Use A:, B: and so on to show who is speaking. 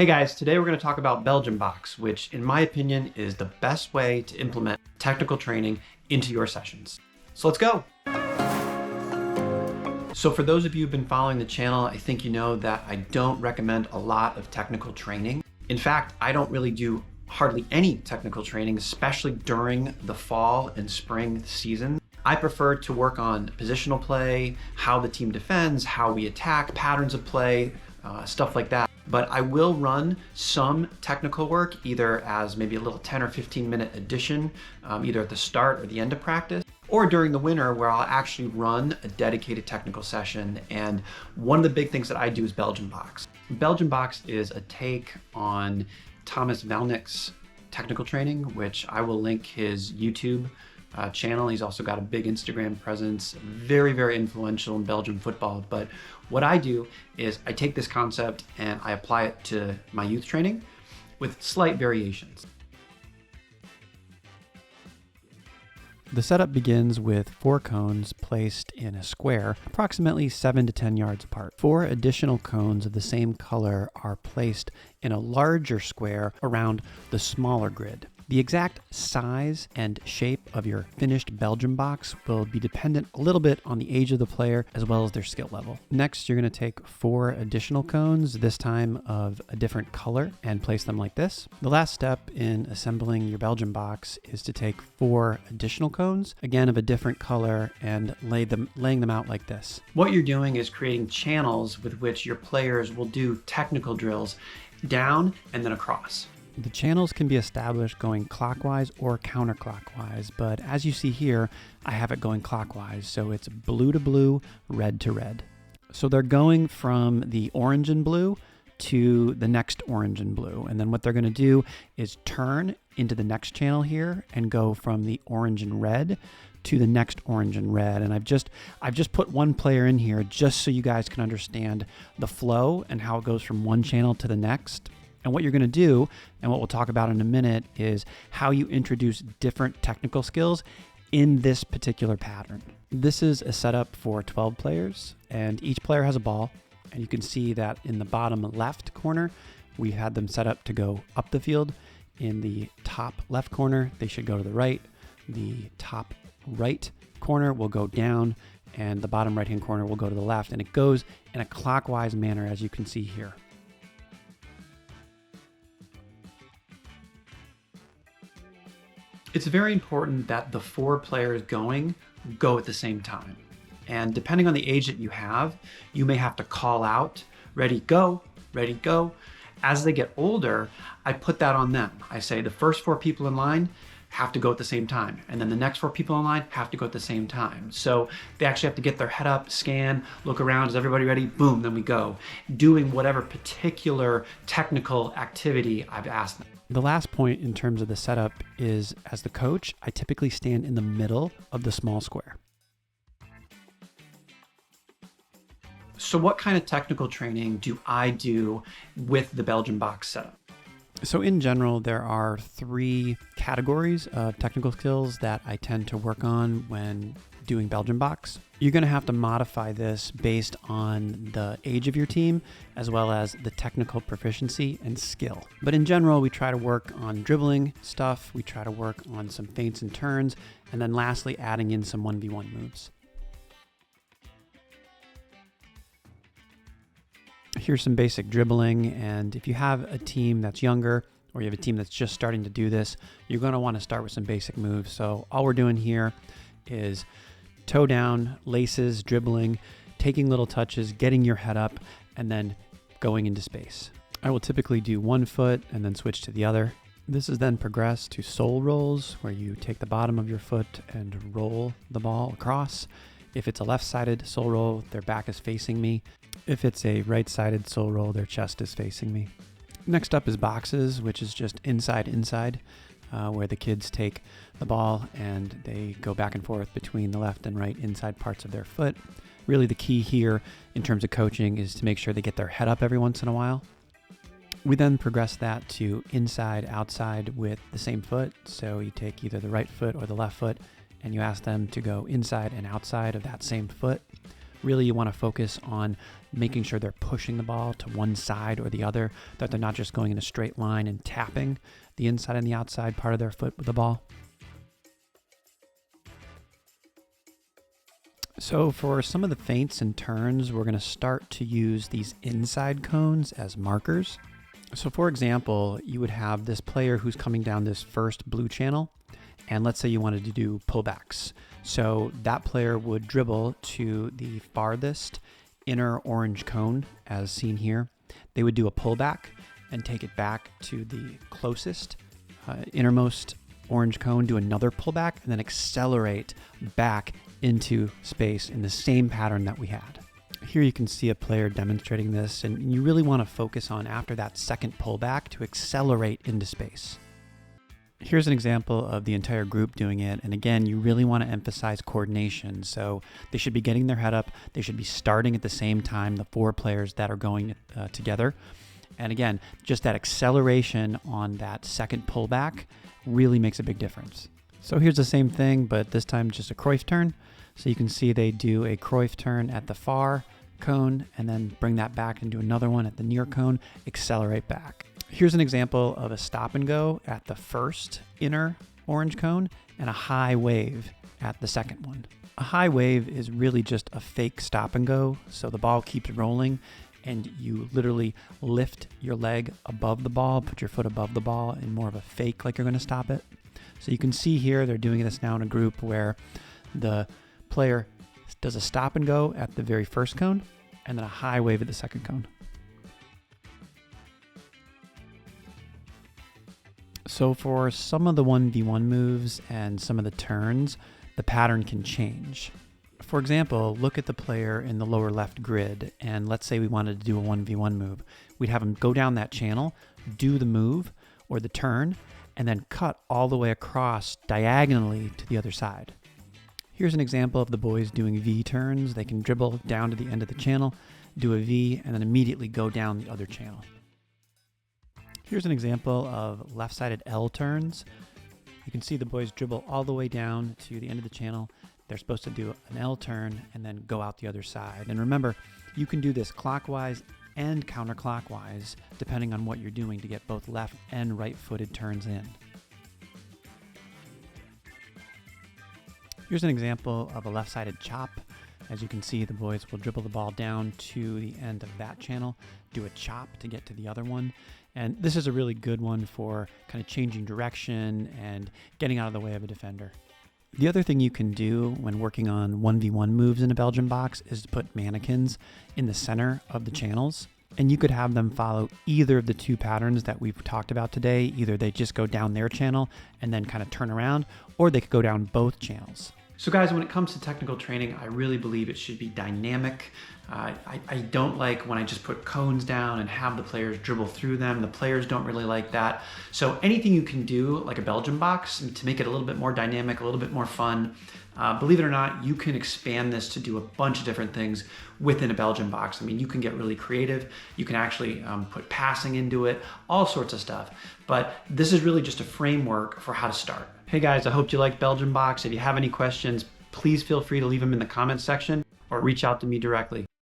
A: Hey guys, today we're going to talk about Belgian box, which in my opinion is the best way to implement technical training into your sessions. So let's go. So for those of you who've been following the channel, I think you know that I don't recommend a lot of technical training. In fact, I don't really do hardly any technical training, especially during the fall and spring season. I prefer to work on positional play, how the team defends, how we attack, patterns of play, stuff like that. But I will run some technical work either as maybe a little 10 or 15 minute addition, either at the start or the end of practice, or during the winter where I'll actually run a dedicated technical session. And one of the big things that I do is Belgian box. Belgian box is a take on Thomas Valnick's technical training, which I will link his YouTube channel. He's also got a big Instagram presence, very, very influential in Belgian football. But what I do is I take this concept and I apply it to my youth training with slight variations.
B: The setup begins with 4 cones placed in a square, approximately 7 to 10 yards apart. 4 additional cones of the same color are placed in a larger square around the smaller grid. The exact size and shape of your finished Belgian box will be dependent a little bit on the age of the player as well as their skill level. Next, you're going to take 4 additional cones, this time of a different color, and place them like this. The last step in assembling your Belgian box is to take 4 additional cones, again of a different color, and laying them out like this.
A: What you're doing is creating channels with which your players will do technical drills down and then across.
B: The channels can be established going clockwise or counterclockwise, but as you see here, I have it going clockwise, so it's blue to blue, red to red. So they're going from the orange and blue to the next orange and blue, and then what they're going to do is turn into the next channel here and go from the orange and red to the next orange and red. And I've just put one player in here just so you guys can understand the flow and how it goes from one channel to the next. And what you're going to do, and what we'll talk about in a minute, is how you introduce different technical skills in this particular pattern. This is a setup for 12 players, and each player has a ball. And you can see that in the bottom left corner, we had them set up to go up the field. In the top left corner, they should go to the right. The top right corner will go down, and the bottom right-hand corner will go to the left. And it goes in a clockwise manner, as you can see here.
A: It's very important that the 4 players go at the same time. And depending on the age that you have, you may have to call out, ready, go, ready, go. As they get older, I put that on them. I say the first 4 people in line have to go at the same time. And then the next 4 people in line have to go at the same time. So they actually have to get their head up, scan, look around, is everybody ready? Boom, then we go. Doing whatever particular technical activity I've asked them.
B: The last point in terms of the setup is, as the coach, I typically stand in the middle of the small square.
A: So what kind of technical training do I do with the Belgian box setup?
B: So in general, there are 3 categories of technical skills that I tend to work on when doing Belgian box. You're going to have to modify this based on the age of your team, as well as the technical proficiency and skill. But in general, we try to work on dribbling stuff. We try to work on some feints and turns, and then lastly, adding in some 1v1 moves. Here's some basic dribbling, and if you have a team that's younger or you have a team that's just starting to do this, you're going to want to start with some basic moves. So all we're doing here is toe down, laces, dribbling, taking little touches, getting your head up, and then going into space. I will typically do one foot and then switch to the other. This is then progressed to sole rolls, where you take the bottom of your foot and roll the ball across. If it's a left-sided sole roll, their back is facing me. If it's a right-sided sole roll, their chest is facing me. Next up is boxes, which is just inside, where the kids take the ball and they go back and forth between the left and right inside parts of their foot. Really the key here in terms of coaching is to make sure they get their head up every once in a while. We then progress that to inside, outside with the same foot. So you take either the right foot or the left foot and you ask them to go inside and outside of that same foot. Really, you want to focus on making sure they're pushing the ball to one side or the other, that they're not just going in a straight line and tapping the inside and the outside part of their foot with the ball. So for some of the feints and turns, we're going to start to use these inside cones as markers. So for example, you would have this player who's coming down this first blue channel, and let's say you wanted to do pullbacks. So that player would dribble to the farthest inner orange cone, as seen here. They would do a pullback and take it back to the closest innermost orange cone, do another pullback, and then accelerate back into space in the same pattern that we had. Here you can see a player demonstrating this, and you really want to focus on, after that second pullback, to accelerate into space. Here's an example of the entire group doing it, and again, you really want to emphasize coordination. So they should be getting their head up, they should be starting at the same time, the 4 players that are going together. And again, just that acceleration on that second pullback really makes a big difference. So here's the same thing, but this time just a Cruyff turn. So you can see they do a Cruyff turn at the far cone and then bring that back and do another one at the near cone, accelerate back. Here's an example of a stop and go at the first inner orange cone and a high wave at the second one. A high wave is really just a fake stop and go. So the ball keeps rolling and you literally lift your leg above the ball, put your foot above the ball in more of a fake, like you're going to stop it. So you can see here they're doing this now in a group where the player does a stop and go at the very first cone and then a high wave at the second cone. So for some of the 1v1 moves and some of the turns, the pattern can change. For example, look at the player in the lower left grid, and let's say we wanted to do a 1v1 move. We'd have him go down that channel, do the move or the turn, and then cut all the way across diagonally to the other side. Here's an example of the boys doing V turns. They can dribble down to the end of the channel, do a V, and then immediately go down the other channel. Here's an example of left-sided L turns. You can see the boys dribble all the way down to the end of the channel. They're supposed to do an L turn and then go out the other side. And remember, you can do this clockwise and counterclockwise, depending on what you're doing, to get both left and right-footed turns in. Here's an example of a left-sided chop. As you can see, the boys will dribble the ball down to the end of that channel, do a chop to get to the other one. And this is a really good one for kind of changing direction and getting out of the way of a defender. The other thing you can do when working on 1v1 moves in a Belgian box is to put mannequins in the center of the channels. And you could have them follow either of the 2 patterns that we've talked about today. Either they just go down their channel and then kind of turn around, or they could go down both channels.
A: So guys, when it comes to technical training, I really believe it should be dynamic. I don't like when I just put cones down and have the players dribble through them. The players don't really like that. So anything you can do, like a Belgian box, to make it a little bit more dynamic, a little bit more fun. Believe it or not, you can expand this to do a bunch of different things within a Belgian box. I mean, you can get really creative. You can actually put passing into it, all sorts of stuff. But this is really just a framework for how to start. Hey guys, I hope you liked Belgian box. If you have any questions, please feel free to leave them in the comments section or reach out to me directly.